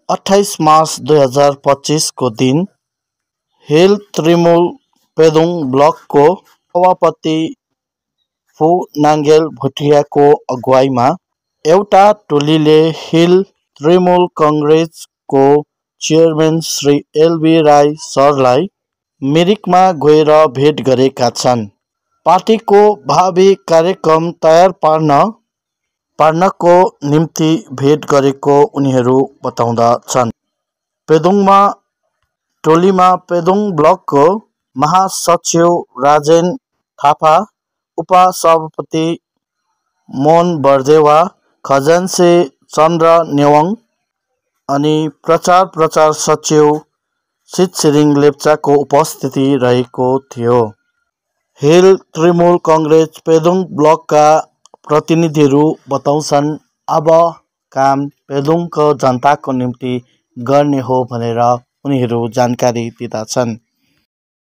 28 March 2025 को दिन hill Trinamool Pedong ब्लकको सभापति फु नाङ्गेल भुटियाको अगुवाईमा एउटा टोलीले हिल तृणमूल कङ्ग्रेसको चेयरम्यान श्री एलबी राई सरलाई मिरिकमा गएर भेट गरेका छन्। पार्टीको भावी कार्यक्रम तयार पार्नको निम्ति भेट गरेको उनीहरू बताउँदछन्। टोलीमा पेदोङ ब्लकको महासचिव राजेन थापा, उपसभापति मोहन बर्देवा, खजान्ची चन्द्र नेवाङ अनि प्रचार सचिव सितसिरिङ लेप्चाको उपस्थिति रहेको थियो। हिल तृणमूल कङ्ग्रेस पेदोङ ब्लकका प्रतिनिधिहरू बताउँछन् अब काम पेदोङको जनताको निम्ति गर्ने हो भनेर उनीहरू जानकारी दिँदछन्।